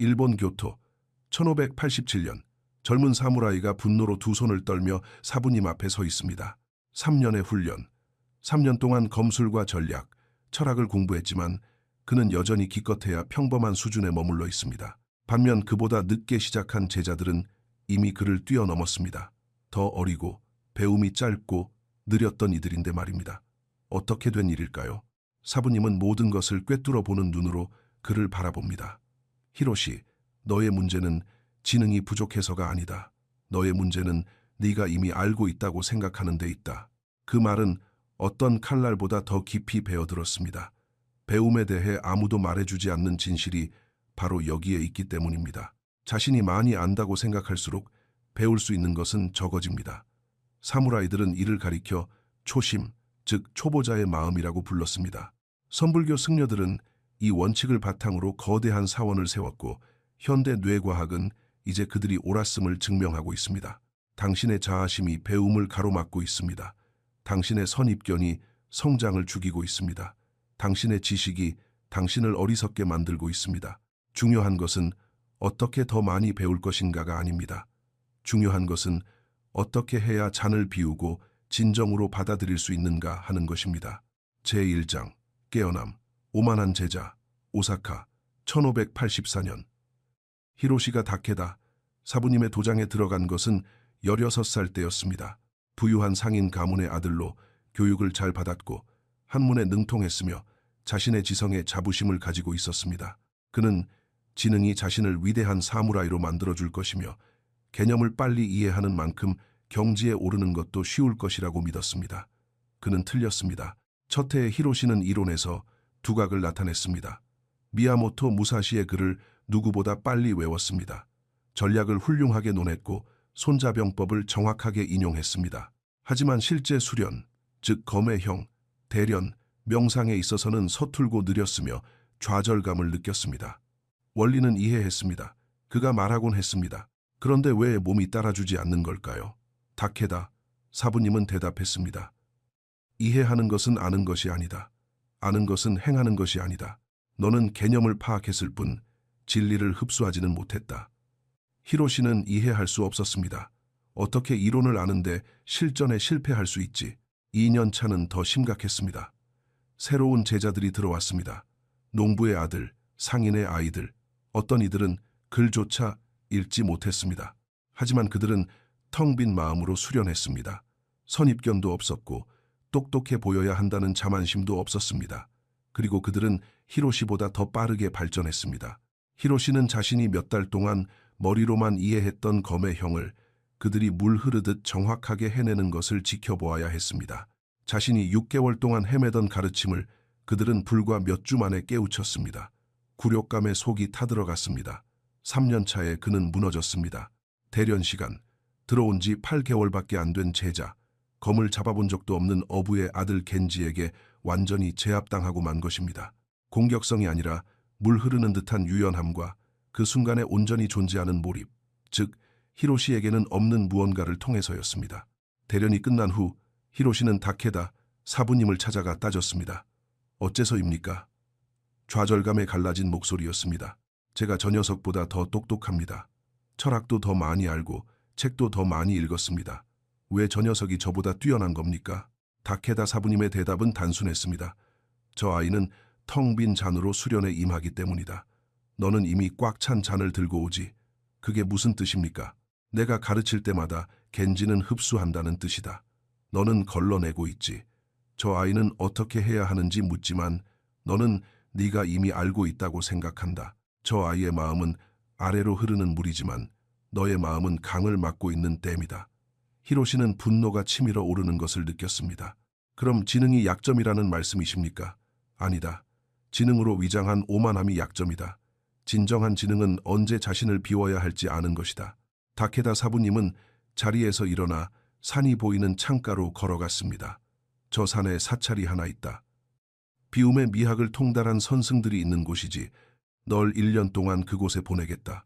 일본 교토 1587년 젊은 사무라이가 분노로 두 손을 떨며 사부님 앞에 서 있습니다. 3년의 훈련, 3년 동안 검술과 전략, 철학을 공부했지만 그는 여전히 기껏해야 평범한 수준에 머물러 있습니다. 반면 그보다 늦게 시작한 제자들은 이미 그를 뛰어넘었습니다. 더 어리고 배움이 짧고 느렸던 이들인데 말입니다. 어떻게 된 일일까요? 사부님은 모든 것을 꿰뚫어 보는 눈으로 그를 바라봅니다. 히로시, 너의 문제는 지능이 부족해서가 아니다. 너의 문제는 네가 이미 알고 있다고 생각하는 데 있다. 그 말은 어떤 칼날보다 더 깊이 베어들었습니다. 배움에 대해 아무도 말해주지 않는 진실이 바로 여기에 있기 때문입니다. 자신이 많이 안다고 생각할수록 배울 수 있는 것은 적어집니다. 사무라이들은 이를 가리켜 초심, 즉 초보자의 마음이라고 불렀습니다. 선불교 승려들은 이 원칙을 바탕으로 거대한 사원을 세웠고 현대 뇌과학은 이제 그들이 옳았음을 증명하고 있습니다. 당신의 자아심이 배움을 가로막고 있습니다. 당신의 선입견이 성장을 죽이고 있습니다. 당신의 지식이 당신을 어리석게 만들고 있습니다. 중요한 것은 어떻게 더 많이 배울 것인가가 아닙니다. 중요한 것은 어떻게 해야 잔을 비우고 진정으로 받아들일 수 있는가 하는 것입니다. 제1장 깨어남 오만한 제자 오사카 1584년 히로시가 다케다 사부님의 도장에 들어간 것은 16살 때였습니다. 부유한 상인 가문의 아들로 교육을 잘 받았고 학문에 능통했으며 자신의 지성에 자부심을 가지고 있었습니다. 그는 지능이 자신을 위대한 사무라이로 만들어줄 것이며 개념을 빨리 이해하는 만큼 경지에 오르는 것도 쉬울 것이라고 믿었습니다. 그는 틀렸습니다. 첫 해에 히로시는 이론에서 두각을 나타냈습니다. 미야모토 무사시의 글을 누구보다 빨리 외웠습니다. 전략을 훌륭하게 논했고 손자병법을 정확하게 인용했습니다. 하지만 실제 수련, 즉 검의 형, 대련, 명상에 있어서는 서툴고 느렸으며 좌절감을 느꼈습니다. 원리는 이해했습니다. 그가 말하곤 했습니다. 그런데 왜 몸이 따라주지 않는 걸까요? 다케다, 사부님은 대답했습니다. 이해하는 것은 아는 것이 아니다. 아는 것은 행하는 것이 아니다. 너는 개념을 파악했을 뿐 진리를 흡수하지는 못했다. 히로시는 이해할 수 없었습니다. 어떻게 이론을 아는데 실전에 실패할 수 있지? 2년 차는 더 심각했습니다. 새로운 제자들이 들어왔습니다. 농부의 아들, 상인의 아이들, 어떤 이들은 글조차 읽지 못했습니다. 하지만 그들은 텅 빈 마음으로 수련했습니다. 선입견도 없었고 똑똑해 보여야 한다는 자만심도 없었습니다. 그리고 그들은 히로시보다 더 빠르게 발전했습니다. 히로시는 자신이 몇 달 동안 머리로만 이해했던 검의 형을 그들이 물 흐르듯 정확하게 해내는 것을 지켜보아야 했습니다. 자신이 6개월 동안 헤매던 가르침을 그들은 불과 몇 주 만에 깨우쳤습니다. 굴욕감에 속이 타들어갔습니다. 3년 차에 그는 무너졌습니다. 대련 시간, 들어온 지 8개월밖에 안 된 제자, 검을 잡아본 적도 없는 어부의 아들 겐지에게 완전히 제압당하고 만 것입니다. 공격성이 아니라 물 흐르는 듯한 유연함과 그 순간에 온전히 존재하는 몰입, 즉 히로시에게는 없는 무언가를 통해서였습니다. 대련이 끝난 후 히로시는 다케다 사부님을 찾아가 따졌습니다. 어째서입니까? 좌절감에 갈라진 목소리였습니다. 제가 저 녀석보다 더 똑똑합니다. 철학도 더 많이 알고 책도 더 많이 읽었습니다. 왜 저 녀석이 저보다 뛰어난 겁니까? 다케다 사부님의 대답은 단순했습니다. 저 아이는 텅 빈 잔으로 수련에 임하기 때문이다. 너는 이미 꽉 찬 잔을 들고 오지. 그게 무슨 뜻입니까? 내가 가르칠 때마다 겐지는 흡수한다는 뜻이다. 너는 걸러내고 있지. 저 아이는 어떻게 해야 하는지 묻지만 너는 네가 이미 알고 있다고 생각한다. 저 아이의 마음은 아래로 흐르는 물이지만 너의 마음은 강을 막고 있는 댐이다. 히로시는 분노가 치밀어 오르는 것을 느꼈습니다. 그럼 지능이 약점이라는 말씀이십니까? 아니다. 지능으로 위장한 오만함이 약점이다. 진정한 지능은 언제 자신을 비워야 할지 아는 것이다. 다케다 사부님은 자리에서 일어나 산이 보이는 창가로 걸어갔습니다. 저 산에 사찰이 하나 있다. 비움의 미학을 통달한 선승들이 있는 곳이지. 널 1년 동안 그곳에 보내겠다.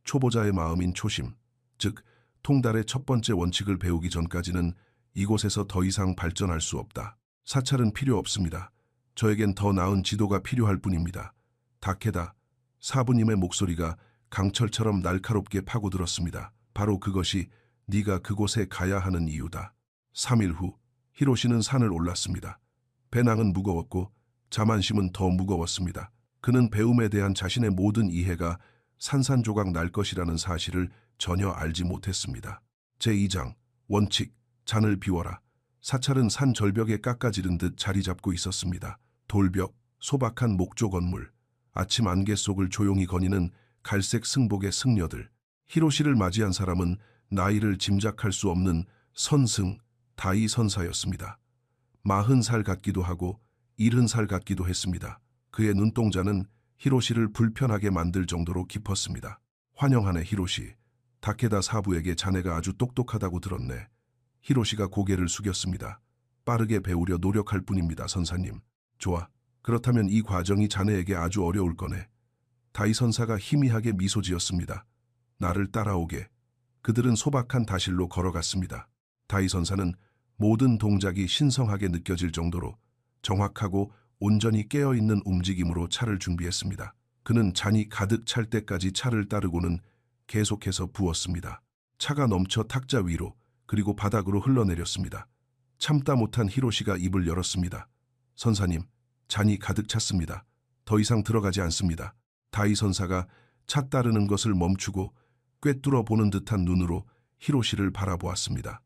초보자의 마음인 초심, 즉 통달의 첫 번째 원칙을 배우기 전까지는 이곳에서 더 이상 발전할 수 없다. 사찰은 필요 없습니다. 저에겐 더 나은 지도가 필요할 뿐입니다. 다케다 사부님의 목소리가 강철처럼 날카롭게 파고들었습니다. 바로 그것이 네가 그곳에 가야 하는 이유다. 3일 후 히로시는 산을 올랐습니다. 배낭은 무거웠고 자만심은 더 무거웠습니다. 그는 배움에 대한 자신의 모든 이해가 산산조각 날 것이라는 사실을 전혀 알지 못했습니다. 제2장 원칙, 잔을 비워라. 사찰은 산 절벽에 깎아지른 듯 자리 잡고 있었습니다. 돌벽, 소박한 목조 건물, 아침 안개 속을 조용히 거니는 갈색 승복의 승려들. 히로시를 맞이한 사람은 나이를 짐작할 수 없는 선승, 다이 선사였습니다. 40살 같기도 하고 70살 같기도 했습니다. 그의 눈동자는 히로시를 불편하게 만들 정도로 깊었습니다. 환영하네 히로시. 다케다 사부에게 자네가 아주 똑똑하다고 들었네. 히로시가 고개를 숙였습니다. 빠르게 배우려 노력할 뿐입니다, 선사님. 좋아. 그렇다면 이 과정이 자네에게 아주 어려울 거네. 다이 선사가 희미하게 미소 지었습니다. 나를 따라오게. 그들은 소박한 다실로 걸어갔습니다. 다이 선사는 모든 동작이 신성하게 느껴질 정도로 정확하고 온전히 깨어있는 움직임으로 차를 준비했습니다. 그는 잔이 가득 찰 때까지 차를 따르고는 계속해서 부었습니다. 차가 넘쳐 탁자 위로 그리고 바닥으로 흘러내렸습니다. 참다 못한 히로시가 입을 열었습니다. 선사님, 잔이 가득 찼습니다. 더 이상 들어가지 않습니다. 다이 선사가 차 따르는 것을 멈추고 꿰뚫어 보는 듯한 눈으로 히로시를 바라보았습니다.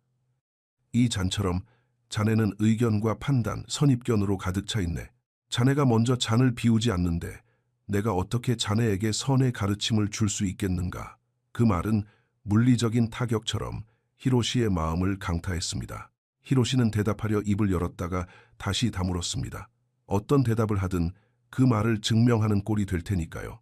이 잔처럼 자네는 의견과 판단, 선입견으로 가득 차 있네. 자네가 먼저 잔을 비우지 않는데 내가 어떻게 자네에게 선의 가르침을 줄 수 있겠는가? 그 말은 물리적인 타격처럼 히로시의 마음을 강타했습니다. 히로시는 대답하려 입을 열었다가 다시 다물었습니다. 어떤 대답을 하든 그 말을 증명하는 꼴이 될 테니까요.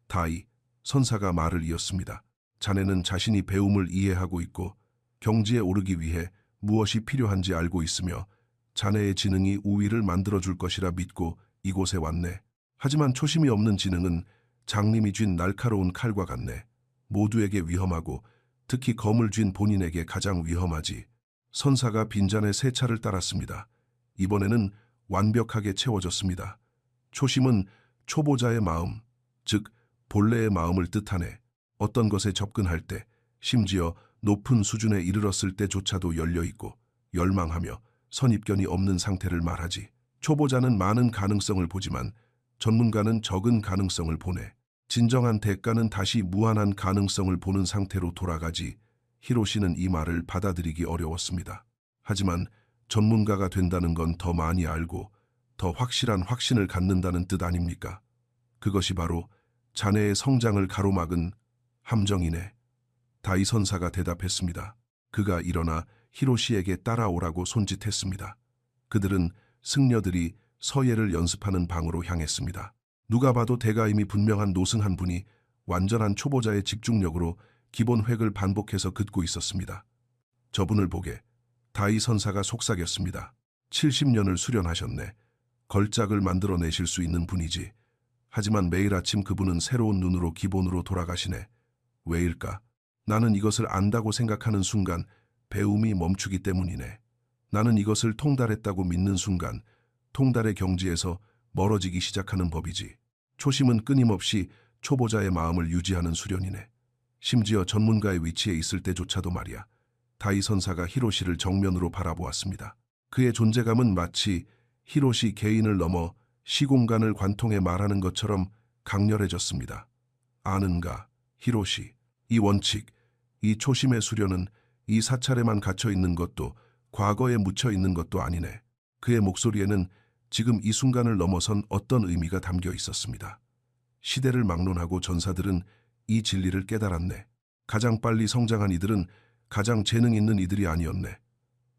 다이 선사가 말을 이었습니다. 자네는 자신이 배움을 이해하고 있고 경지에 오르기 위해 무엇이 필요한지 알고 있으며 자네의 지능이 우위를 만들어줄 것이라 믿고 이곳에 왔네. 하지만 초심이 없는 지능은 장님이 쥔 날카로운 칼과 같네. 모두에게 위험하고 특히 검을 쥔 본인에게 가장 위험하지. 선사가 빈잔에 세 차를 따랐습니다. 이번에는 완벽하게 채워졌습니다. 초심은 초보자의 마음, 즉 본래의 마음을 뜻하네. 어떤 것에 접근할 때, 심지어 높은 수준에 이르렀을 때조차도 열려있고 열망하며 선입견이 없는 상태를 말하지. 초보자는 많은 가능성을 보지만 전문가는 적은 가능성을 보내. 진정한 대가는 다시 무한한 가능성을 보는 상태로 돌아가지. 히로시는 이 말을 받아들이기 어려웠습니다. 하지만 전문가가 된다는 건 더 많이 알고 더 확실한 확신을 갖는다는 뜻 아닙니까? 그것이 바로 자네의 성장을 가로막은 함정이네. 다이 선사가 대답했습니다. 그가 일어나 히로시에게 따라오라고 손짓했습니다. 그들은 승려들이 서예를 연습하는 방으로 향했습니다. 누가 봐도 대가임이 분명한 노승 한 분이 완전한 초보자의 집중력으로 기본 획을 반복해서 긋고 있었습니다. 저분을 보게 다이 선사가 속삭였습니다. 70년을 수련하셨네. 걸작을 만들어내실 수 있는 분이지. 하지만 매일 아침 그분은 새로운 눈으로 기본으로 돌아가시네. 왜일까? 나는 이것을 안다고 생각하는 순간 배움이 멈추기 때문이네. 나는 이것을 통달했다고 믿는 순간 통달의 경지에서 멀어지기 시작하는 법이지. 초심은 끊임없이 초보자의 마음을 유지하는 수련이네. 심지어 전문가의 위치에 있을 때조차도 말이야. 다이 선사가 히로시를 정면으로 바라보았습니다. 그의 존재감은 마치 히로시 개인을 넘어 시공간을 관통해 말하는 것처럼 강렬해졌습니다. 아는가, 히로시. 이 원칙, 이 초심의 수련은 이 사찰에만 갇혀 있는 것도 과거에 묻혀 있는 것도 아니네. 그의 목소리에는 지금 이 순간을 넘어선 어떤 의미가 담겨 있었습니다. 시대를 막론하고 전사들은 이 진리를 깨달았네. 가장 빨리 성장한 이들은 가장 재능 있는 이들이 아니었네.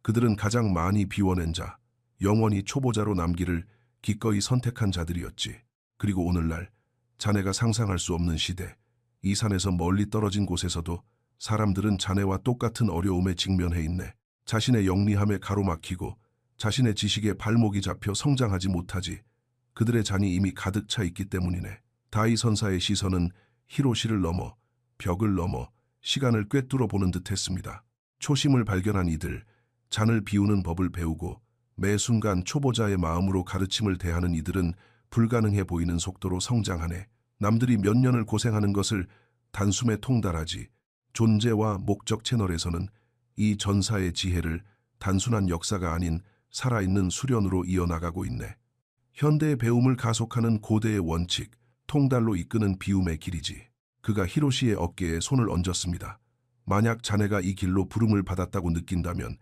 그들은 가장 많이 비워낸 자, 영원히 초보자로 남기를 기꺼이 선택한 자들이었지. 그리고 오늘날 자네가 상상할 수 없는 시대, 이 산에서 멀리 떨어진 곳에서도 사람들은 자네와 똑같은 어려움에 직면해 있네. 자신의 영리함에 가로막히고 자신의 지식에 발목이 잡혀 성장하지 못하지. 그들의 잔이 이미 가득 차 있기 때문이네. 다이 선사의 시선은 히로시를 넘어 벽을 넘어 시간을 꿰뚫어 보는 듯했습니다. 초심을 발견한 이들, 잔을 비우는 법을 배우고 매 순간 초보자의 마음으로 가르침을 대하는 이들은 불가능해 보이는 속도로 성장하네. 남들이 몇 년을 고생하는 것을 단숨에 통달하지. 존재와 목적 채널에서는 이 전사의 지혜를 단순한 역사가 아닌 살아있는 수련으로 이어나가고 있네. 현대의 배움을 가속하는 고대의 원칙, 통달로 이끄는 비움의 길이지. 그가 히로시의 어깨에 손을 얹었습니다. 만약 자네가 이 길로 부름을 받았다고 느낀다면,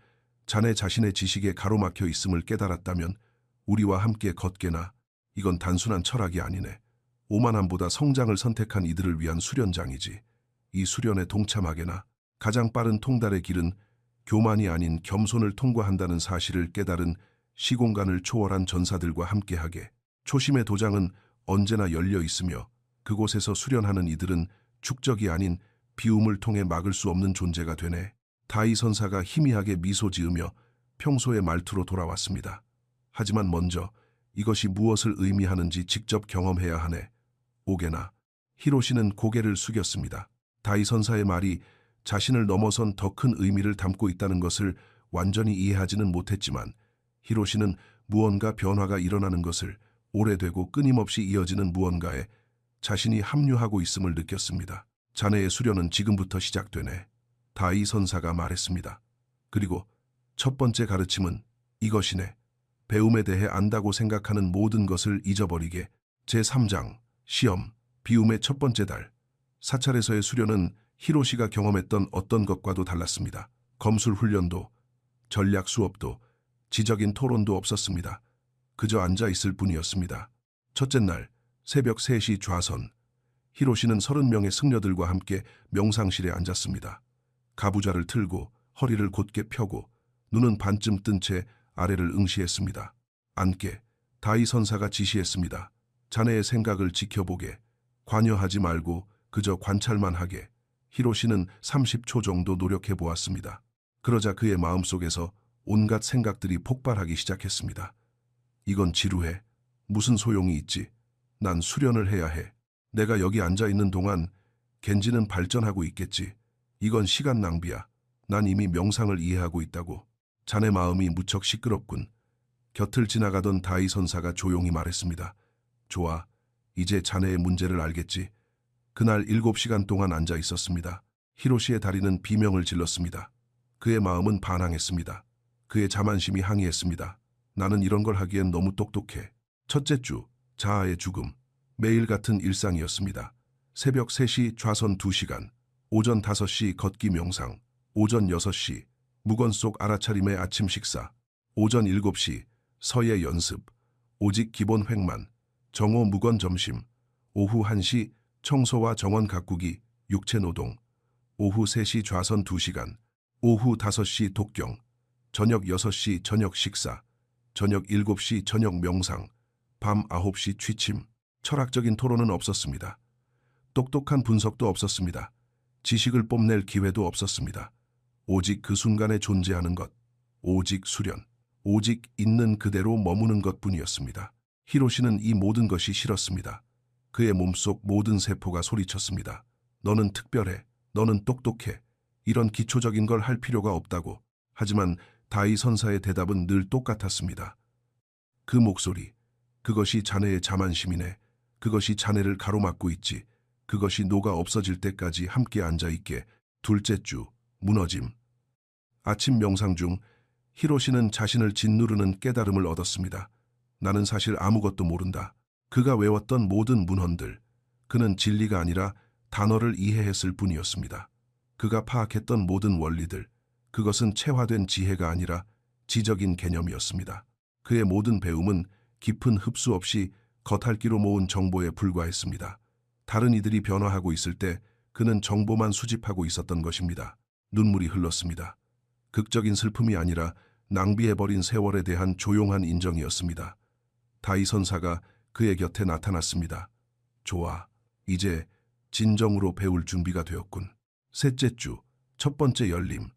자네 자신의 지식에 가로막혀 있음을 깨달았다면 우리와 함께 걷게나. 이건 단순한 철학이 아니네. 오만함보다 성장을 선택한 이들을 위한 수련장이지. 이 수련에 동참하게나. 가장 빠른 통달의 길은 교만이 아닌 겸손을 통과한다는 사실을 깨달은 시공간을 초월한 전사들과 함께하게. 초심의 도장은 언제나 열려 있으며 그곳에서 수련하는 이들은 축적이 아닌 비움을 통해 막을 수 없는 존재가 되네. 다이 선사가 희미하게 미소 지으며 평소의 말투로 돌아왔습니다. 하지만 먼저 이것이 무엇을 의미하는지 직접 경험해야 하네. 오게나. 히로시는 고개를 숙였습니다. 다이 선사의 말이 자신을 넘어선 더 큰 의미를 담고 있다는 것을 완전히 이해하지는 못했지만 히로시는 무언가 변화가 일어나는 것을, 오래되고 끊임없이 이어지는 무언가에 자신이 합류하고 있음을 느꼈습니다. 자네의 수련은 지금부터 시작되네. 다이 선사가 말했습니다. 그리고 첫 번째 가르침은 이것이네. 배움에 대해 안다고 생각하는 모든 것을 잊어버리게. 제3장, 시험, 비움의 첫 번째 달. 사찰에서의 수련은 히로시가 경험했던 어떤 것과도 달랐습니다. 검술 훈련도, 전략 수업도, 지적인 토론도 없었습니다. 그저 앉아 있을 뿐이었습니다. 첫째 날, 새벽 3시 좌선. 히로시는 30명의 승려들과 함께 명상실에 앉았습니다. 가부좌를 틀고 허리를 곧게 펴고 눈은 반쯤 뜬 채 아래를 응시했습니다. 앉게. 다이 선사가 지시했습니다. 자네의 생각을 지켜보게. 관여하지 말고 그저 관찰만 하게. 히로시는 30초 정도 노력해 보았습니다. 그러자 그의 마음속에서 온갖 생각들이 폭발하기 시작했습니다. 이건 지루해. 무슨 소용이 있지? 난 수련을 해야 해. 내가 여기 앉아 있는 동안 겐지는 발전하고 있겠지. 이건 시간 낭비야. 난 이미 명상을 이해하고 있다고. 자네 마음이 무척 시끄럽군. 곁을 지나가던 다이 선사가 조용히 말했습니다. 좋아. 이제 자네의 문제를 알겠지. 그날 7시간 동안 앉아 있었습니다. 히로시의 다리는 비명을 질렀습니다. 그의 마음은 반항했습니다. 그의 자만심이 항의했습니다. 나는 이런 걸 하기엔 너무 똑똑해. 첫째 주, 자아의 죽음. 매일 같은 일상이었습니다. 새벽 3시 좌선 2시간, 오전 5시 걷기 명상, 오전 6시 묵원 속 알아차림의 아침 식사, 오전 7시 서예 연습, 오직 기본 획만, 정오 묵원 점심, 오후 1시 청소와 정원 가꾸기, 육체 노동, 오후 3시 좌선 2시간, 오후 5시 독경, 저녁 6시 저녁 식사, 저녁 7시 저녁 명상, 밤 9시 취침. 철학적인 토론은 없었습니다. 똑똑한 분석도 없었습니다. 지식을 뽐낼 기회도 없었습니다. 오직 그 순간에 존재하는 것, 오직 수련, 오직 있는 그대로 머무는 것뿐이었습니다. 히로시는 이 모든 것이 싫었습니다. 그의 몸속 모든 세포가 소리쳤습니다. 너는 특별해. 너는 똑똑해. 이런 기초적인 걸 할 필요가 없다고. 하지만 다이 선사의 대답은 늘 똑같았습니다. 그 목소리, 그것이 자네의 자만심이네. 그것이 자네를 가로막고 있지. 그것이 녹아 없어질 때까지 함께 앉아있게. 둘째 주, 무너짐. 아침 명상 중 히로시는 자신을 짓누르는 깨달음을 얻었습니다. 나는 사실 아무것도 모른다. 그가 외웠던 모든 문헌들, 그는 진리가 아니라 단어를 이해했을 뿐이었습니다. 그가 파악했던 모든 원리들, 그것은 체화된 지혜가 아니라 지적인 개념이었습니다. 그의 모든 배움은 깊은 흡수 없이 겉핥기로 모은 정보에 불과했습니다. 다른 이들이 변화하고 있을 때 그는 정보만 수집하고 있었던 것입니다. 눈물이 흘렀습니다. 극적인 슬픔이 아니라 낭비해버린 세월에 대한 조용한 인정이었습니다. 다이 선사가 그의 곁에 나타났습니다. 좋아. 이제 진정으로 배울 준비가 되었군. 셋째 주, 첫 번째 열림.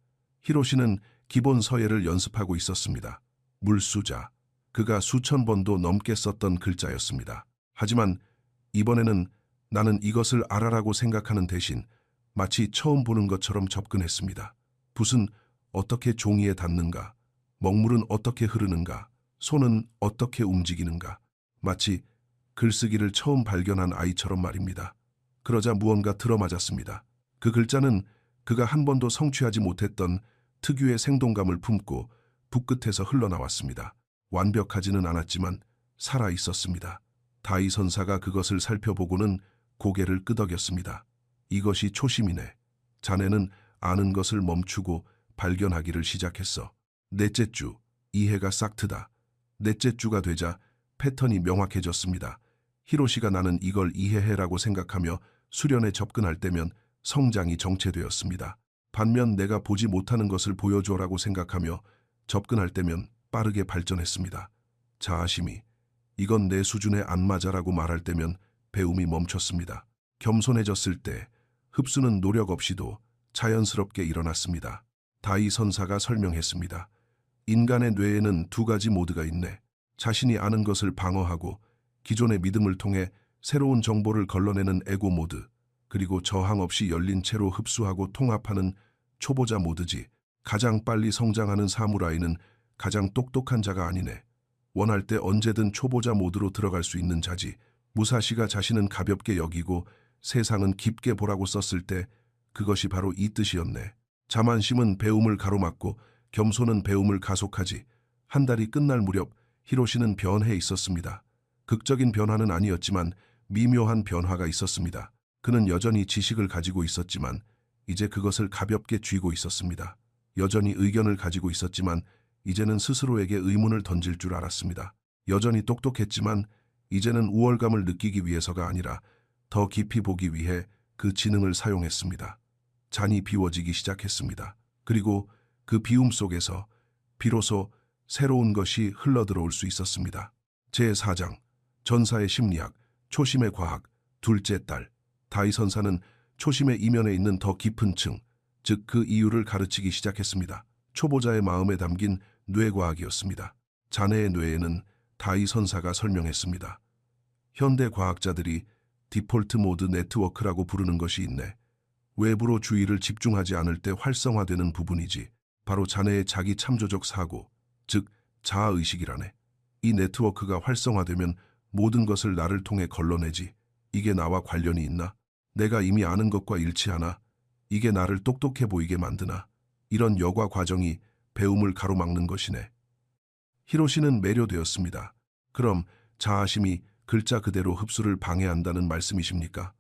히로시는 기본 서예를 연습하고 있었습니다. 물수자. 그가 수천 번도 넘게 썼던 글자였습니다. 하지만 이번에는 나는 이것을 알아라고 생각하는 대신 마치 처음 보는 것처럼 접근했습니다. 붓은 어떻게 종이에 닿는가? 먹물은 어떻게 흐르는가? 손은 어떻게 움직이는가? 마치 글쓰기를 처음 발견한 아이처럼 말입니다. 그러자 무언가 들어맞았습니다. 그 글자는 그가 한 번도 성취하지 못했던 특유의 생동감을 품고 붓끝에서 흘러나왔습니다. 완벽하지는 않았지만 살아 있었습니다. 다이 선사가 그것을 살펴보고는 고개를 끄덕였습니다. 이것이 초심이네. 자네는 아는 것을 멈추고 발견하기를 시작했어. 넷째 주, 이해가 싹 트다. 넷째 주가 되자 패턴이 명확해졌습니다. 히로시가 나는 이걸 이해해라고 생각하며 수련에 접근할 때면 성장이 정체되었습니다. 반면 내가 보지 못하는 것을 보여줘라고 생각하며 접근할 때면 빠르게 발전했습니다. 자아심이 이건 내 수준에 안 맞아라고 말할 때면 배움이 멈췄습니다. 겸손해졌을 때 흡수는 노력 없이도 자연스럽게 일어났습니다. 다이 선사가 설명했습니다. 인간의 뇌에는 두 가지 모드가 있네. 자신이 아는 것을 방어하고 기존의 믿음을 통해 새로운 정보를 걸러내는 에고 모드, 그리고 저항 없이 열린 채로 흡수하고 통합하는 초보자 모드지. 가장 빨리 성장하는 사무라이는 가장 똑똑한 자가 아니네. 원할 때 언제든 초보자 모드로 들어갈 수 있는 자지. 무사시가 자신은 가볍게 여기고 세상은 깊게 보라고 썼을 때 그것이 바로 이 뜻이었네. 자만심은 배움을 가로막고 겸손은 배움을 가속하지. 한 달이 끝날 무렵 히로시는 변해 있었습니다. 극적인 변화는 아니었지만 미묘한 변화가 있었습니다. 그는 여전히 지식을 가지고 있었지만 이제 그것을 가볍게 쥐고 있었습니다. 여전히 의견을 가지고 있었지만 이제는 스스로에게 의문을 던질 줄 알았습니다. 여전히 똑똑했지만 이제는 우월감을 느끼기 위해서가 아니라 더 깊이 보기 위해 그 지능을 사용했습니다. 잔이 비워지기 시작했습니다. 그리고 그 비움 속에서 비로소 새로운 것이 흘러들어올 수 있었습니다. 제4장 전사의 심리학, 초심의 과학, 둘째 딸. 다이 선사는 초심의 이면에 있는 더 깊은 층, 즉 그 이유를 가르치기 시작했습니다. 초보자의 마음에 담긴 뇌과학이었습니다. 자네의 뇌에는 다이 선사가 설명했습니다. 현대 과학자들이 디폴트 모드 네트워크라고 부르는 것이 있네. 외부로 주의를 집중하지 않을 때 활성화되는 부분이지. 바로 자네의 자기 참조적 사고, 즉 자아의식이라네. 이 네트워크가 활성화되면 모든 것을 나를 통해 걸러내지. 이게 나와 관련이 있나? 내가 이미 아는 것과 일치하나? 이게 나를 똑똑해 보이게 만드나? 이런 여과 과정이 배움을 가로막는 것이네. 히로시는 매료되었습니다. 그럼 자아심이 글자 그대로 흡수를 방해한다는 말씀이십니까?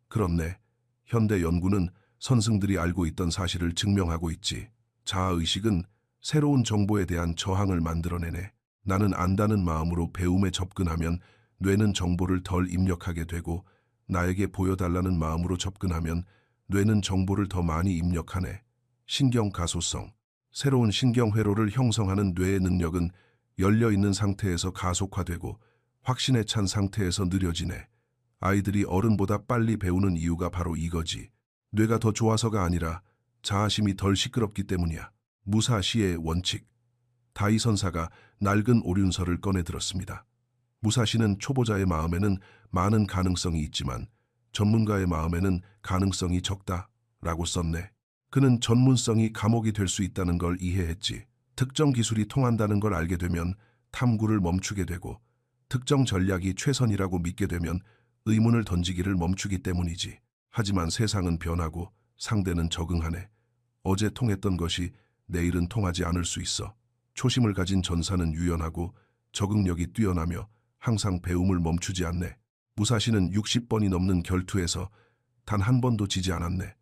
그렇네. 현대 연구는 선승들이 알고 있던 사실을 증명하고 있지. 자아의식은 새로운 정보에 대한 저항을 만들어내네. 나는 안다는 마음으로 배움에 접근하면 뇌는 정보를 덜 입력하게 되고 나에게 보여달라는 마음으로 접근하면 뇌는 정보를 더 많이 입력하네. 신경 가소성. 새로운 신경 회로를 형성하는 뇌의 능력은 열려있는 상태에서 가속화되고 확신에 찬 상태에서 느려지네. 아이들이 어른보다 빨리 배우는 이유가 바로 이거지. 뇌가 더 좋아서가 아니라 자아심이 덜 시끄럽기 때문이야. 무사시의 원칙. 다이 선사가 낡은 오륜서를 꺼내 들었습니다. 무사시는 초보자의 마음에는 많은 가능성이 있지만 전문가의 마음에는 가능성이 적다라고 썼네. 그는 전문성이 감옥이 될 수 있다는 걸 이해했지. 특정 기술이 통한다는 걸 알게 되면 탐구를 멈추게 되고 특정 전략이 최선이라고 믿게 되면 의문을 던지기를 멈추기 때문이지. 하지만 세상은 변하고 상대는 적응하네. 어제 통했던 것이 내일은 통하지 않을 수 있어. 초심을 가진 전사는 유연하고 적응력이 뛰어나며 항상 배움을 멈추지 않네. 무사시는 60번이 넘는 결투에서 단 한 번도 지지 않았네.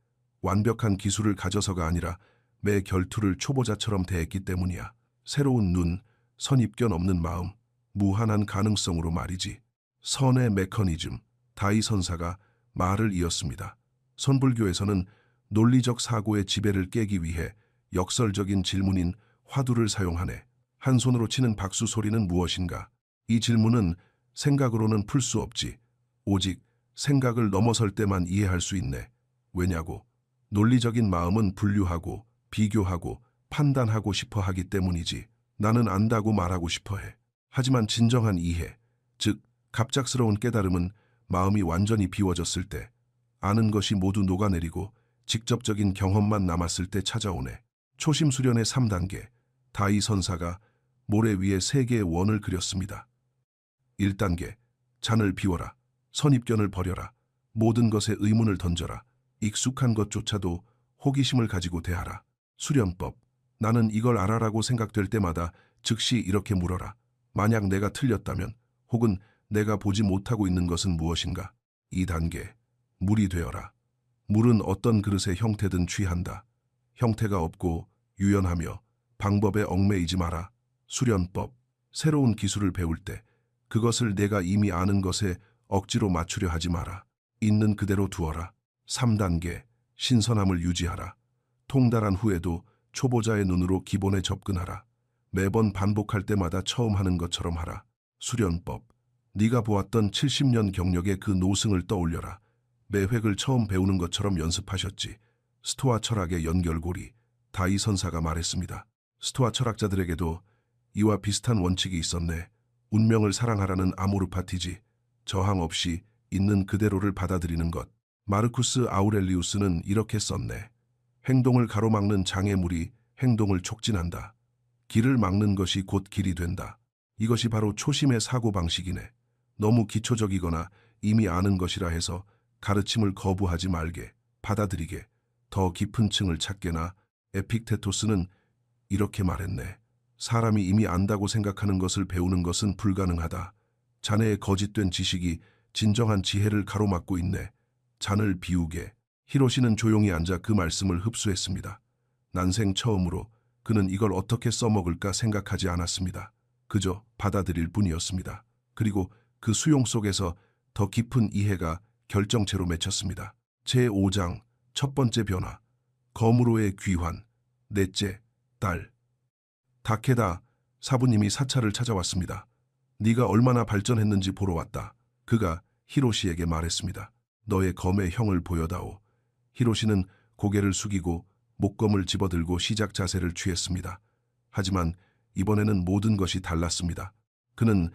완벽한 기술을 가져서가 아니라 매 결투를 초보자처럼 대했기 때문이야. 새로운 눈, 선입견 없는 마음, 무한한 가능성으로 말이지. 선의 메커니즘. 다이 선사가 말을 이었습니다. 선불교에서는 논리적 사고의 지배를 깨기 위해 역설적인 질문인 화두를 사용하네. 한 손으로 치는 박수 소리는 무엇인가? 이 질문은 생각으로는 풀 수 없지. 오직 생각을 넘어설 때만 이해할 수 있네. 왜냐고? 논리적인 마음은 분류하고 비교하고 판단하고 싶어 하기 때문이지. 나는 안다고 말하고 싶어 해. 하지만 진정한 이해, 즉 갑작스러운 깨달음은 마음이 완전히 비워졌을 때, 아는 것이 모두 녹아내리고 직접적인 경험만 남았을 때 찾아오네. 초심 수련의 3단계. 다이 선사가 모래 위에 3개의 원을 그렸습니다. 1단계. 잔을 비워라. 선입견을 버려라. 모든 것에 의문을 던져라. 익숙한 것조차도 호기심을 가지고 대하라. 수련법. 나는 이걸 알아라고 생각될 때마다 즉시 이렇게 물어라. 만약 내가 틀렸다면, 혹은 내가 보지 못하고 있는 것은 무엇인가? 2단계. 물이 되어라. 물은 어떤 그릇의 형태든 취한다. 형태가 없고 유연하며 방법에 얽매이지 마라. 수련법. 새로운 기술을 배울 때 그것을 내가 이미 아는 것에 억지로 맞추려 하지 마라. 있는 그대로 두어라. 3단계. 신선함을 유지하라. 통달한 후에도 초보자의 눈으로 기본에 접근하라. 매번 반복할 때마다 처음 하는 것처럼 하라. 수련법. 네가 보았던 70년 경력의 그 노승을 떠올려라. 매 획을 처음 배우는 것처럼 연습하셨지. 스토아 철학의 연결고리, 다이 선사가 말했습니다. 스토아 철학자들에게도 이와 비슷한 원칙이 있었네. 운명을 사랑하라는 아모르파티지. 저항 없이 있는 그대로를 받아들이는 것. 마르쿠스 아우렐리우스는 이렇게 썼네. 행동을 가로막는 장애물이 행동을 촉진한다. 길을 막는 것이 곧 길이 된다. 이것이 바로 초심의 사고방식이네. 너무 기초적이거나 이미 아는 것이라 해서 가르침을 거부하지 말게, 받아들이게, 더 깊은 층을 찾게나. 에픽테토스는 이렇게 말했네. 사람이 이미 안다고 생각하는 것을 배우는 것은 불가능하다. 자네의 거짓된 지식이 진정한 지혜를 가로막고 있네. 잔을 비우게. 히로시는 조용히 앉아 그 말씀을 흡수했습니다. 난생 처음으로 그는 이걸 어떻게 써먹을까 생각하지 않았습니다. 그저 받아들일 뿐이었습니다. 그리고 그 수용 속에서 더 깊은 이해가 결정체로 맺혔습니다. 제5장 첫 번째 변화. 거무로의 귀환. 넷째 딸. 다케다 사부님이 사찰을 찾아왔습니다. 네가 얼마나 발전했는지 보러 왔다. 그가 히로시에게 말했습니다. 너의 검의 형을 보여다오. 히로시는 고개를 숙이고 목검을 집어들고 시작 자세를 취했습니다. 하지만 이번에는 모든 것이 달랐습니다. 그는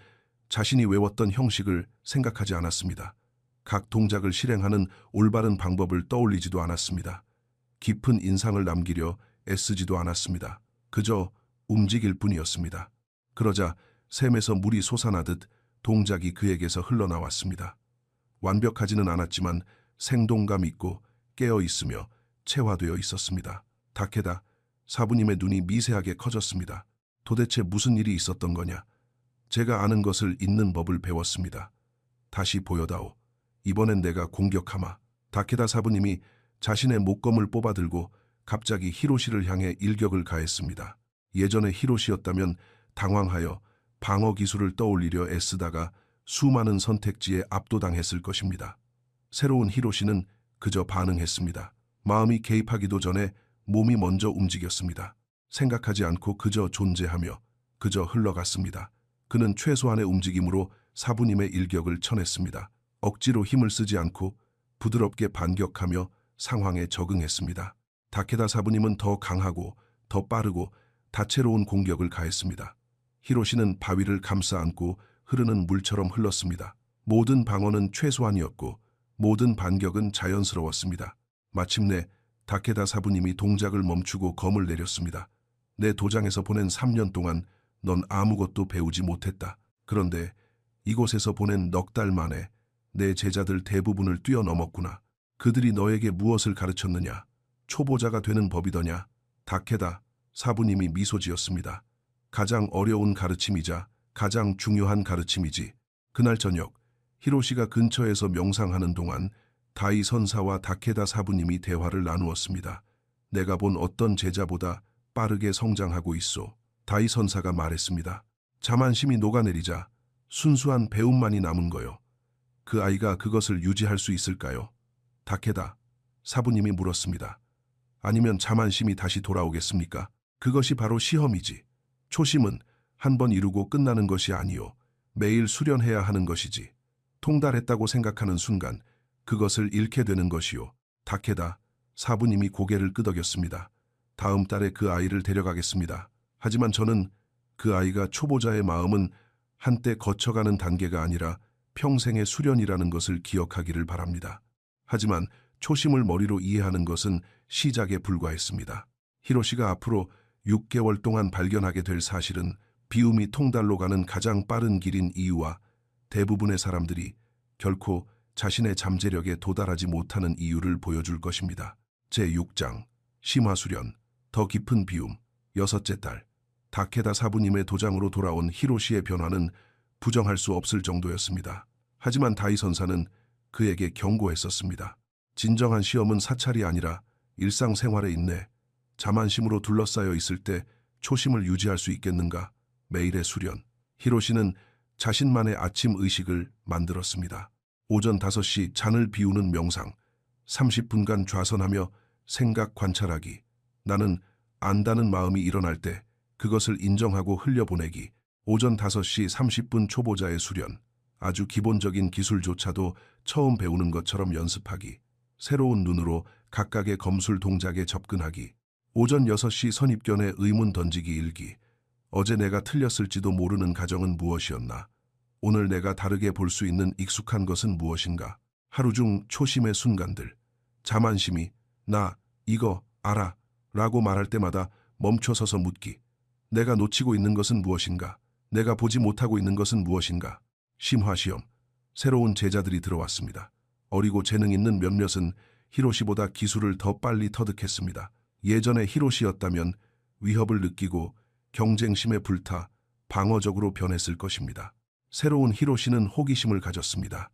자신이 외웠던 형식을 생각하지 않았습니다. 각 동작을 실행하는 올바른 방법을 떠올리지도 않았습니다. 깊은 인상을 남기려 애쓰지도 않았습니다. 그저 움직일 뿐이었습니다. 그러자 샘에서 물이 솟아나듯 동작이 그에게서 흘러나왔습니다. 완벽하지는 않았지만 생동감 있고 깨어있으며 체화되어 있었습니다. 다케다 사부님의 눈이 미세하게 커졌습니다. 도대체 무슨 일이 있었던 거냐? 제가 아는 것을 잊는 법을 배웠습니다. 다시 보여다오. 이번엔 내가 공격하마. 다케다 사부님이 자신의 목검을 뽑아들고 갑자기 히로시를 향해 일격을 가했습니다. 예전의 히로시였다면 당황하여 방어 기술을 떠올리려 애쓰다가 수많은 선택지에 압도당했을 것입니다. 새로운 히로시는 그저 반응했습니다. 마음이 개입하기도 전에 몸이 먼저 움직였습니다. 생각하지 않고 그저 존재하며 그저 흘러갔습니다. 그는 최소한의 움직임으로 사부님의 일격을 쳐냈습니다. 억지로 힘을 쓰지 않고 부드럽게 반격하며 상황에 적응했습니다. 다케다 사부님은 더 강하고 더 빠르고 다채로운 공격을 가했습니다. 히로시는 바위를 감싸 안고 흐르는 물처럼 흘렀습니다. 모든 방어는 최소한이었고 모든 반격은 자연스러웠습니다. 마침내 다케다 사부님이 동작을 멈추고 검을 내렸습니다. 내 도장에서 보낸 3년 동안 넌 아무것도 배우지 못했다. 그런데 이곳에서 보낸 넉 달 만에 내 제자들 대부분을 뛰어넘었구나. 그들이 너에게 무엇을 가르쳤느냐? 초보자가 되는 법이더냐? 다케다 사부님이 미소 지었습니다. 가장 어려운 가르침이자 가장 중요한 가르침이지. 그날 저녁 히로시가 근처에서 명상하는 동안 다이 선사와 다케다 사부님이 대화를 나누었습니다. 내가 본 어떤 제자보다 빠르게 성장하고 있소. 다이 선사가 말했습니다. 자만심이 녹아내리자 순수한 배움만이 남은 거요. 그 아이가 그것을 유지할 수 있을까요? 다케다 사부님이 물었습니다. 아니면 자만심이 다시 돌아오겠습니까? 그것이 바로 시험이지. 초심은 한 번 이루고 끝나는 것이 아니요. 매일 수련해야 하는 것이지. 통달했다고 생각하는 순간 그것을 잃게 되는 것이요. 다케다 사부님이 고개를 끄덕였습니다. 다음 달에 그 아이를 데려가겠습니다. 하지만 저는 그 아이가 초보자의 마음은 한때 거쳐가는 단계가 아니라 평생의 수련이라는 것을 기억하기를 바랍니다. 하지만 초심을 머리로 이해하는 것은 시작에 불과했습니다. 히로시가 앞으로 6개월 동안 발견하게 될 사실은 비움이 통달로 가는 가장 빠른 길인 이유와 대부분의 사람들이 결코 자신의 잠재력에 도달하지 못하는 이유를 보여줄 것입니다. 제6장 심화수련, 더 깊은 비움. 여섯째 달, 다케다 사부님의 도장으로 돌아온 히로시의 변화는 부정할 수 없을 정도였습니다. 하지만 다이 선사는 그에게 경고했었습니다. 진정한 시험은 사찰이 아니라 일상생활에 있네. 자만심으로 둘러싸여 있을 때 초심을 유지할 수 있겠는가? 매일의 수련. 히로시는 자신만의 아침 의식을 만들었습니다. 오전 5시 잔을 비우는 명상, 30분간 좌선하며 생각 관찰하기, 나는 안다는 마음이 일어날 때 그것을 인정하고 흘려보내기, 오전 5시 30분 초보자의 수련, 아주 기본적인 기술조차도 처음 배우는 것처럼 연습하기, 새로운 눈으로 각각의 검술 동작에 접근하기, 오전 6시 선입견에 의문 던지기 일기, 어제 내가 틀렸을지도 모르는 가정은 무엇이었나? 오늘 내가 다르게 볼 수 있는 익숙한 것은 무엇인가? 하루 중 초심의 순간들, 자만심이 나 이거 알아 라고 말할 때마다 멈춰서서 묻기, 내가 놓치고 있는 것은 무엇인가? 내가 보지 못하고 있는 것은 무엇인가? 심화시험, 새로운 제자들이 들어왔습니다. 어리고 재능 있는 몇몇은 히로시보다 기술을 더 빨리 터득했습니다. 예전에 히로시였다면 위협을 느끼고 경쟁심에 불타 방어적으로 변했을 것입니다. 새로운 히로시는 호기심을 가졌습니다.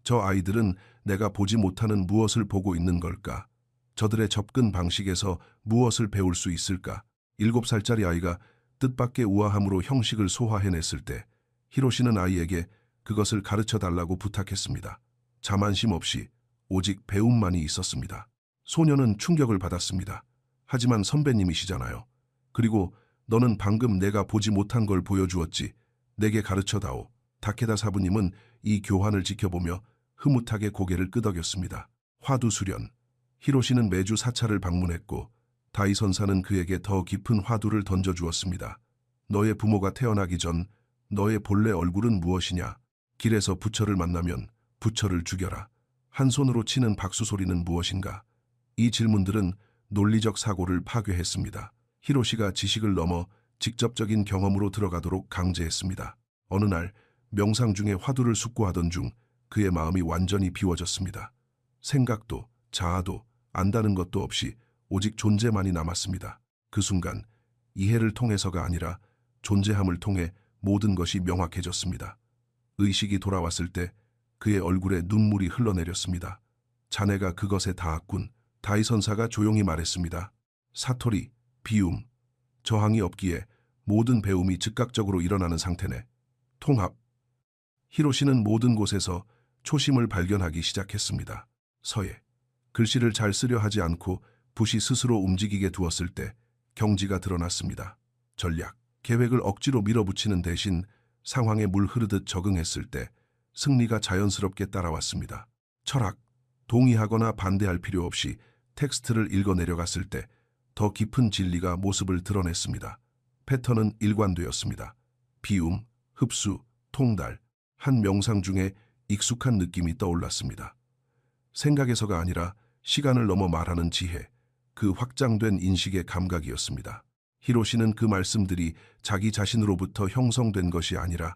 저 아이들은 내가 보지 못하는 무엇을 보고 있는 걸까? 저들의 접근 방식에서 무엇을 배울 수 있을까? 7살짜리 아이가 뜻밖의 우아함으로 형식을 소화해냈을 때 히로시는 아이에게 그것을 가르쳐 달라고 부탁했습니다. 자만심 없이 오직 배움만이 있었습니다. 소녀는 충격을 받았습니다. 하지만 선배님이시잖아요. 그리고 너는 방금 내가 보지 못한 걸 보여주었지. 내게 가르쳐다오. 다케다 사부님은 이 교환을 지켜보며 흐뭇하게 고개를 끄덕였습니다. 화두 수련. 히로시는 매주 사찰을 방문했고 다이 선사는 그에게 더 깊은 화두를 던져주었습니다. 너의 부모가 태어나기 전 너의 본래 얼굴은 무엇이냐? 길에서 부처를 만나면 부처를 죽여라. 한 손으로 치는 박수 소리는 무엇인가? 이 질문들은 논리적 사고를 파괴했습니다. 히로시가 지식을 넘어 직접적인 경험으로 들어가도록 강제했습니다. 어느 날 명상 중에 화두를 숙고하던 중 그의 마음이 완전히 비워졌습니다. 생각도 자아도 안다는 것도 없이 오직 존재만이 남았습니다. 그 순간 이해를 통해서가 아니라 존재함을 통해 모든 것이 명확해졌습니다. 의식이 돌아왔을 때 그의 얼굴에 눈물이 흘러내렸습니다. 자네가 그것에 닿았군. 다이 선사가 조용히 말했습니다. 사토리, 비움, 저항이 없기에 모든 배움이 즉각적으로 일어나는 상태네. 통합. 히로시는 모든 곳에서 초심을 발견하기 시작했습니다. 서예. 글씨를 잘 쓰려 하지 않고 붓이 스스로 움직이게 두었을 때 경지가 드러났습니다. 전략. 계획을 억지로 밀어붙이는 대신 상황에 물 흐르듯 적응했을 때 승리가 자연스럽게 따라왔습니다. 철학. 동의하거나 반대할 필요 없이 텍스트를 읽어 내려갔을 때 더 깊은 진리가 모습을 드러냈습니다. 패턴은 일관되었습니다. 비움, 흡수, 통달. 한 명상 중에 익숙한 느낌이 떠올랐습니다. 생각에서가 아니라 시간을 넘어 말하는 지혜, 그 확장된 인식의 감각이었습니다. 히로시는 그 말씀들이 자기 자신으로부터 형성된 것이 아니라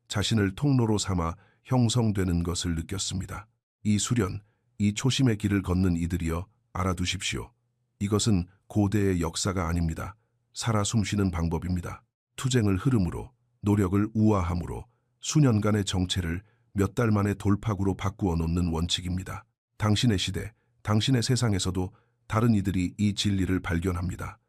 자신을 통로로 삼아 형성되는 것을 느꼈습니다. 이 수련, 이 초심의 길을 걷는 이들이여 알아두십시오. 이것은 고대의 역사가 아닙니다. 살아 숨쉬는 방법입니다. 투쟁을 흐름으로, 노력을 우아함으로, 수년간의 정체를 몇 달 만에 돌파구로 바꾸어 놓는 원칙입니다. 당신의 시대, 당신의 세상에서도 다른 이들이 이 진리를 발견합니다.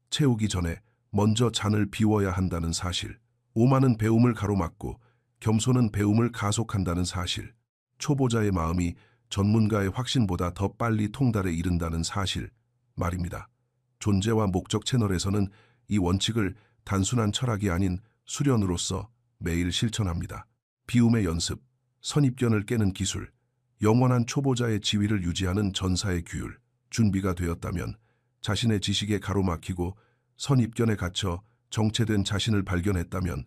채우기 전에 먼저 잔을 비워야 한다는 사실, 오만은 배움을 가로막고 겸손은 배움을 가속한다는 사실, 초보자의 마음이 전문가의 확신보다 더 빨리 통달에 이른다는 사실 말입니다. 존재와 목적 채널에서는 이 원칙을 단순한 철학이 아닌 수련으로서 매일 실천합니다. 비움의 연습, 선입견을 깨는 기술, 영원한 초보자의 지위를 유지하는 전사의 규율. 준비가 되었다면 자신의 지식에 가로막히고 선입견에 갇혀 정체된 자신을 발견했다면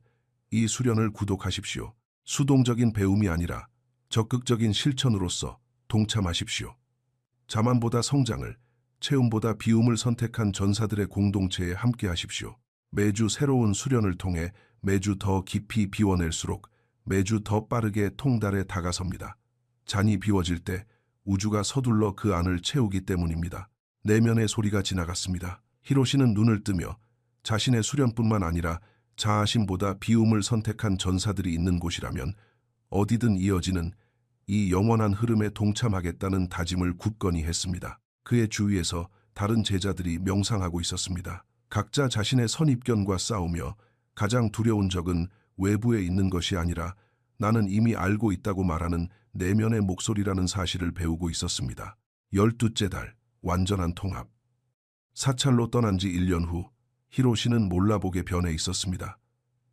이 수련을 구독하십시오. 수동적인 배움이 아니라 적극적인 실천으로서 동참하십시오. 자만보다 성장을, 체험보다 비움을 선택한 전사들의 공동체에 함께하십시오. 매주 새로운 수련을 통해 매주 더 깊이 비워낼수록 매주 더 빠르게 통달에 다가섭니다. 잔이 비워질 때 우주가 서둘러 그 안을 채우기 때문입니다. 내면의 소리가 지나갔습니다. 히로시는 눈을 뜨며 자신의 수련뿐만 아니라 자아심보다 비움을 선택한 전사들이 있는 곳이라면 어디든 이어지는 이 영원한 흐름에 동참하겠다는 다짐을 굳건히 했습니다. 그의 주위에서 다른 제자들이 명상하고 있었습니다. 각자 자신의 선입견과 싸우며 가장 두려운 적은 외부에 있는 것이 아니라 나는 이미 알고 있다고 말하는 내면의 목소리라는 사실을 배우고 있었습니다. 12째 달, 완전한 통합. 사찰로 떠난 지 1년 후 히로시는 몰라보게 변해 있었습니다.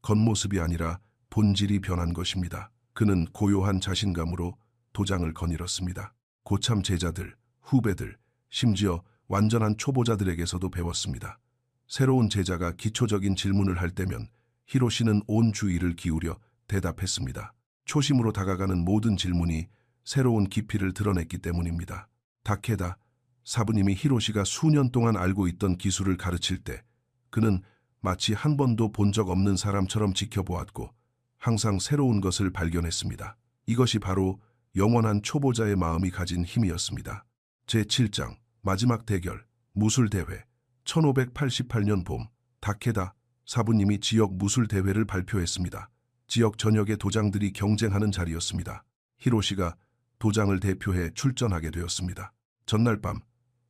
겉모습이 아니라 본질이 변한 것입니다. 그는 고요한 자신감으로 도장을 거닐었습니다. 고참 제자들, 후배들, 심지어 완전한 초보자들에게서도 배웠습니다. 새로운 제자가 기초적인 질문을 할 때면 히로시는 온 주의를 기울여 대답했습니다. 초심으로 다가가는 모든 질문이 새로운 깊이를 드러냈기 때문입니다. 다케다, 사부님이 히로시가 수년 동안 알고 있던 기술을 가르칠 때 그는 마치 한 번도 본 적 없는 사람처럼 지켜보았고 항상 새로운 것을 발견했습니다. 이것이 바로 영원한 초보자의 마음이 가진 힘이었습니다. 제7장 마지막 대결 무술대회 1588년 봄 다케다 사부님이 지역 무술대회를 발표했습니다. 지역 전역의 도장들이 경쟁하는 자리였습니다. 히로시가 도장을 대표해 출전하게 되었습니다. 전날 밤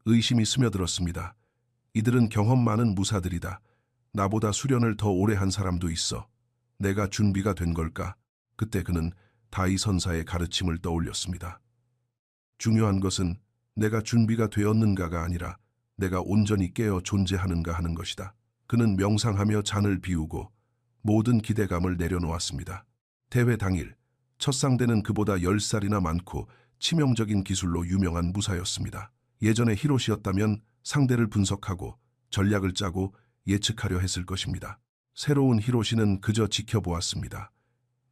의심이 스며들었습니다. 이들은 경험 많은 무사들이다. 나보다 수련을 더 오래 한 사람도 있어. 내가 준비가 된 걸까? 그때 그는 다이 선사의 가르침을 떠올렸습니다. 중요한 것은 내가 준비가 되었는가가 아니라 내가 온전히 깨어 존재하는가 하는 것이다. 그는 명상하며 잔을 비우고 모든 기대감을 내려놓았습니다. 대회 당일 첫 상대는 그보다 10살이나 많고 치명적인 기술로 유명한 무사였습니다. 예전에 히로시였다면 상대를 분석하고 전략을 짜고 예측하려 했을 것입니다. 새로운 히로시는 그저 지켜보았습니다.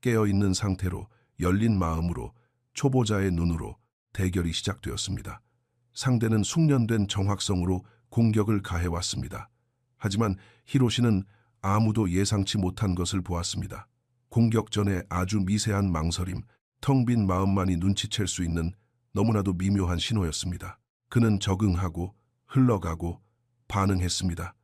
깨어있는 상태로 열린 마음으로 초보자의 눈으로 대결이 시작되었습니다. 상대는 숙련된 정확성으로 공격을 가해왔습니다. 하지만 히로시는 아무도 예상치 못한 것을 보았습니다. 공격 전에 아주 미세한 망설임, 텅 빈 마음만이 눈치챌 수 있는 너무나도 미묘한 신호였습니다. 그는 적응하고 흘러가고 반응했습니다.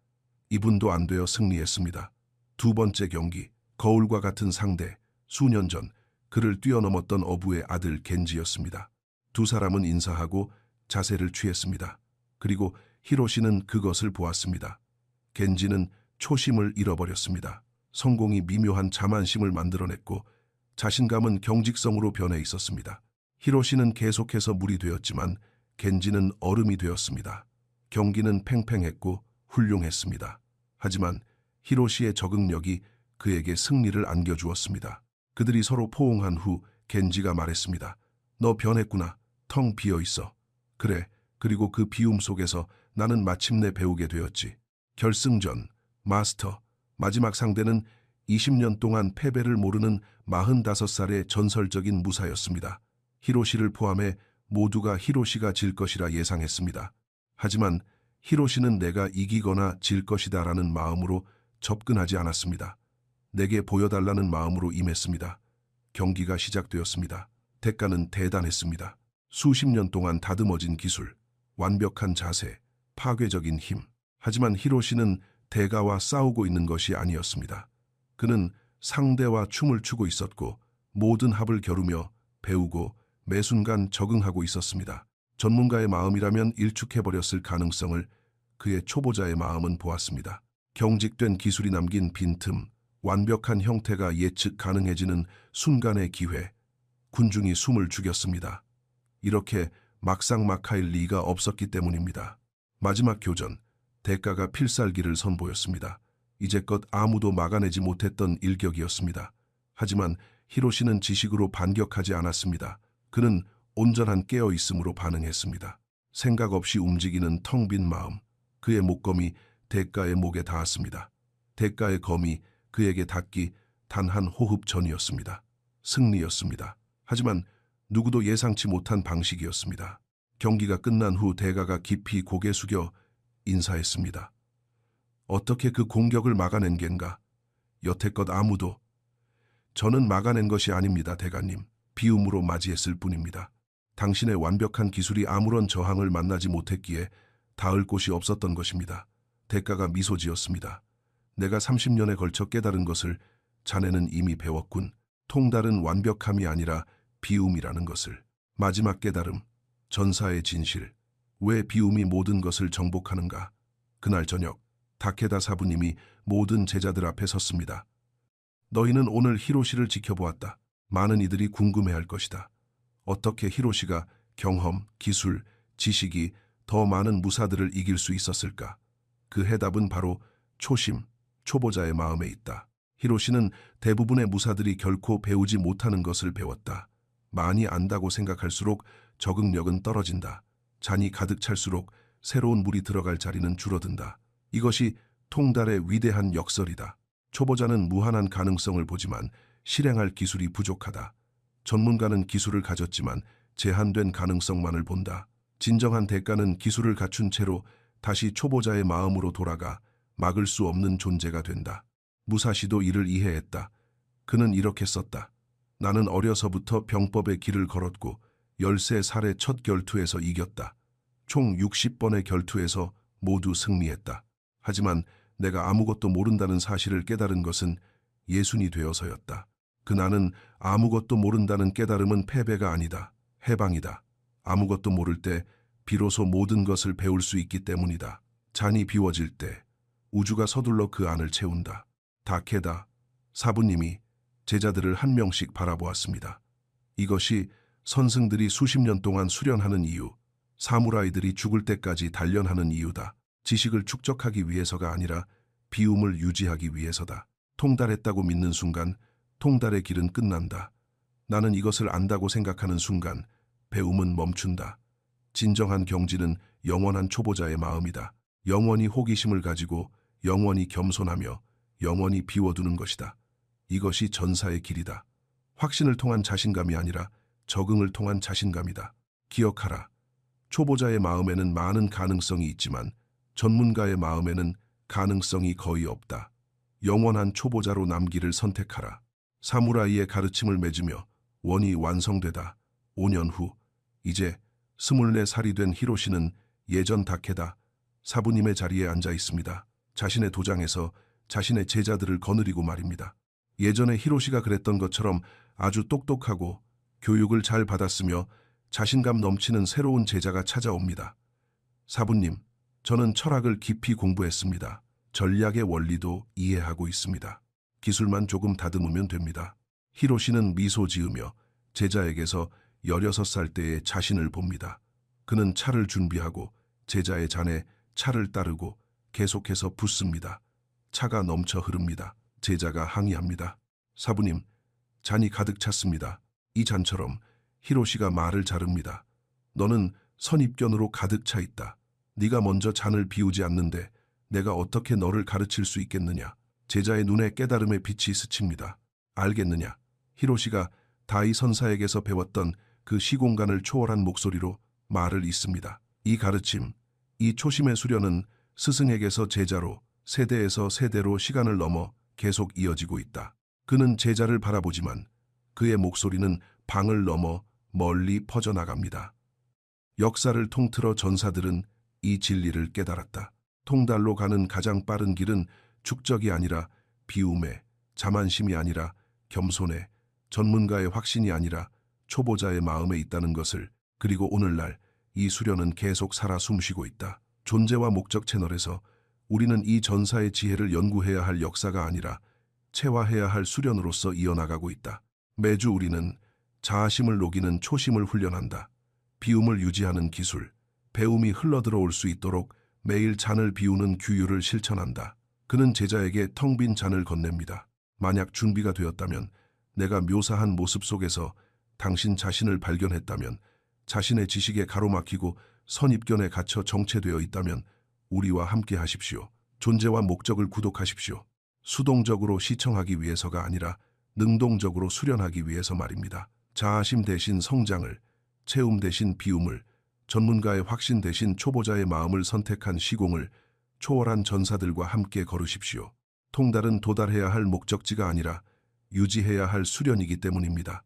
2분도 안 되어 승리했습니다. 두 번째 경기, 거울과 같은 상대, 수년 전 그를 뛰어넘었던 어부의 아들 겐지였습니다. 두 사람은 인사하고 자세를 취했습니다. 그리고 히로시는 그것을 보았습니다. 겐지는 초심을 잃어버렸습니다. 성공이 미묘한 자만심을 만들어냈고 자신감은 경직성으로 변해 있었습니다. 히로시는 계속해서 물이 되었지만 겐지는 얼음이 되었습니다. 경기는 팽팽했고 훌륭했습니다. 하지만 히로시의 적응력이 그에게 승리를 안겨주었습니다. 그들이 서로 포옹한 후 겐지가 말했습니다. 너 변했구나. 텅 비어있어. 그래. 그리고 그 비움 속에서 나는 마침내 배우게 되었지. 결승전, 마스터. 마지막 상대는 20년 동안 패배를 모르는 45살의 전설적인 무사였습니다. 히로시를 포함해 모두가 히로시가 질 것이라 예상했습니다. 하지만 히로시는 내가 이기거나 질 것이다라는 마음으로 접근하지 않았습니다. 내게 보여달라는 마음으로 임했습니다. 경기가 시작되었습니다. 대가는 대단했습니다. 수십 년 동안 다듬어진 기술, 완벽한 자세, 파괴적인 힘. 하지만 히로시는 대가와 싸우고 있는 것이 아니었습니다. 그는 상대와 춤을 추고 있었고 모든 합을 겨루며 배우고 매 순간 적응하고 있었습니다. 전문가의 마음이라면 일축해버렸을 가능성을 그의 초보자의 마음은 보았습니다. 경직된 기술이 남긴 빈틈, 완벽한 형태가 예측 가능해지는 순간의 기회, 군중이 숨을 죽였습니다. 이렇게 막상막하일 리가 없었기 때문입니다. 마지막 교전, 대가가 필살기를 선보였습니다. 이제껏 아무도 막아내지 못했던 일격이었습니다. 하지만 히로시는 지식으로 반격하지 않았습니다. 그는 온전한 깨어있음으로 반응했습니다. 생각 없이 움직이는 텅 빈 마음, 그의 목검이 대가의 목에 닿았습니다. 대가의 검이 그에게 닿기 단 한 호흡 전이었습니다. 승리였습니다. 하지만 누구도 예상치 못한 방식이었습니다. 경기가 끝난 후 대가가 깊이 고개 숙여 인사했습니다. 어떻게 그 공격을 막아낸 겐가? 여태껏 아무도. 저는 막아낸 것이 아닙니다, 대가님. 비움으로 맞이했을 뿐입니다. 당신의 완벽한 기술이 아무런 저항을 만나지 못했기에 닿을 곳이 없었던 것입니다. 대가가 미소 지었습니다. 내가 30년에 걸쳐 깨달은 것을 자네는 이미 배웠군. 통달은 완벽함이 아니라 비움이라는 것을. 마지막 깨달음, 전사의 진실. 왜 비움이 모든 것을 정복하는가? 그날 저녁, 다케다 사부님이 모든 제자들 앞에 섰습니다. 너희는 오늘 히로시를 지켜보았다. 많은 이들이 궁금해할 것이다. 어떻게 히로시가 경험, 기술, 지식이 더 많은 무사들을 이길 수 있었을까? 그 해답은 바로 초심, 초보자의 마음에 있다. 히로시는 대부분의 무사들이 결코 배우지 못하는 것을 배웠다. 많이 안다고 생각할수록 적응력은 떨어진다. 잔이 가득 찰수록 새로운 물이 들어갈 자리는 줄어든다. 이것이 통달의 위대한 역설이다. 초보자는 무한한 가능성을 보지만 실행할 기술이 부족하다. 전문가는 기술을 가졌지만 제한된 가능성만을 본다. 진정한 대가는 기술을 갖춘 채로 다시 초보자의 마음으로 돌아가 막을 수 없는 존재가 된다. 무사시도 이를 이해했다. 그는 이렇게 썼다. 나는 어려서부터 병법의 길을 걸었고 13살의 첫 결투에서 이겼다. 총 60번의 결투에서 모두 승리했다. 하지만 내가 아무것도 모른다는 사실을 깨달은 것은 예순이 되어서였다. 그 나는 아무것도 모른다는 깨달음은 패배가 아니다. 해방이다. 아무것도 모를 때 비로소 모든 것을 배울 수 있기 때문이다. 잔이 비워질 때 우주가 서둘러 그 안을 채운다. 다케다 사부님이 제자들을 한 명씩 바라보았습니다. 이것이 선승들이 수십 년 동안 수련하는 이유, 사무라이들이 죽을 때까지 단련하는 이유다. 지식을 축적하기 위해서가 아니라 비움을 유지하기 위해서다. 통달했다고 믿는 순간 통달의 길은 끝난다. 나는 이것을 안다고 생각하는 순간 배움은 멈춘다. 진정한 경지는 영원한 초보자의 마음이다. 영원히 호기심을 가지고 영원히 겸손하며 영원히 비워두는 것이다. 이것이 전사의 길이다. 확신을 통한 자신감이 아니라 적응을 통한 자신감이다. 기억하라. 초보자의 마음에는 많은 가능성이 있지만 전문가의 마음에는 가능성이 거의 없다. 영원한 초보자로 남기를 선택하라. 사무라이의 가르침을 맺으며 원이 완성되다. 5년 후 이제 24살이 된 히로시는 예전 다케다 사부님의 자리에 앉아 있습니다. 자신의 도장에서 자신의 제자들을 거느리고 말입니다. 예전에 히로시가 그랬던 것처럼 아주 똑똑하고 교육을 잘 받았으며 자신감 넘치는 새로운 제자가 찾아옵니다. 사부님, 저는 철학을 깊이 공부했습니다. 전략의 원리도 이해하고 있습니다. 기술만 조금 다듬으면 됩니다. 히로시는 미소 지으며 제자에게서 16살 때의 자신을 봅니다. 그는 차를 준비하고 제자의 잔에 차를 따르고 계속해서 붓습니다. 차가 넘쳐 흐릅니다. 제자가 항의합니다. 사부님, 잔이 가득 찼습니다. 이 잔처럼 히로시가 말을 자릅니다. 너는 선입견으로 가득 차 있다. 네가 먼저 잔을 비우지 않는데 내가 어떻게 너를 가르칠 수 있겠느냐. 제자의 눈에 깨달음의 빛이 스칩니다. 알겠느냐. 히로시가 다이 선사에게서 배웠던 그 시공간을 초월한 목소리로 말을 잇습니다. 이 가르침, 이 초심의 수련은 스승에게서 제자로, 세대에서 세대로 시간을 넘어 계속 이어지고 있다. 그는 제자를 바라보지만 그의 목소리는 방을 넘어 멀리 퍼져나갑니다. 역사를 통틀어 전사들은 이 진리를 깨달았다. 통달로 가는 가장 빠른 길은 축적이 아니라 비움에, 자만심이 아니라 겸손에, 전문가의 확신이 아니라 초보자의 마음에 있다는 것을. 그리고 오늘날 이 수련은 계속 살아 숨쉬고 있다. 존재와 목적 채널에서 우리는 이 전사의 지혜를 연구해야 할 역사가 아니라 체화해야 할 수련으로서 이어나가고 있다. 매주 우리는 자아심을 녹이는 초심을 훈련한다. 비움을 유지하는 기술, 배움이 흘러들어올 수 있도록 매일 잔을 비우는 규율을 실천한다. 그는 제자에게 텅 빈 잔을 건넵니다. 만약 준비가 되었다면, 내가 묘사한 모습 속에서 당신 자신을 발견했다면, 자신의 지식에 가로막히고 선입견에 갇혀 정체되어 있다면 우리와 함께 하십시오. 존재와 목적을 구독하십시오. 수동적으로 시청하기 위해서가 아니라 능동적으로 수련하기 위해서 말입니다. 자아심 대신 성장을, 체움 대신 비움을, 전문가의 확신 대신 초보자의 마음을 선택한 시공을 초월한 전사들과 함께 걸으십시오. 통달은 도달해야 할 목적지가 아니라 유지해야 할 수련이기 때문입니다.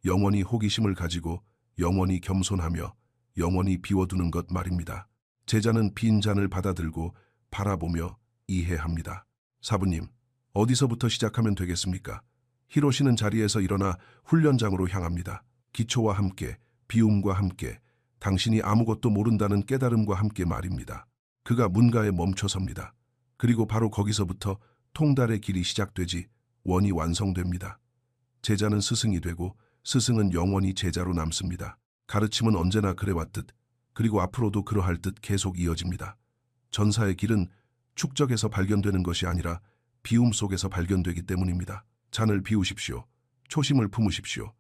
영원히 호기심을 가지고 영원히 겸손하며 영원히 비워두는 것 말입니다. 제자는 빈 잔을 받아들고 바라보며 이해합니다. 사부님, 어디서부터 시작하면 되겠습니까? 히로시는 자리에서 일어나 훈련장으로 향합니다. 기초와 함께, 비움과 함께, 당신이 아무것도 모른다는 깨달음과 함께 말입니다. 그가 문가에 멈춰섭니다. 그리고 바로 거기서부터 통달의 길이 시작되지 원이 완성됩니다. 제자는 스승이 되고 스승은 영원히 제자로 남습니다. 가르침은 언제나 그래왔듯 그리고 앞으로도 그러할 듯 계속 이어집니다. 전사의 길은 축적에서 발견되는 것이 아니라 비움 속에서 발견되기 때문입니다. 잔을 비우십시오. 초심을 품으십시오.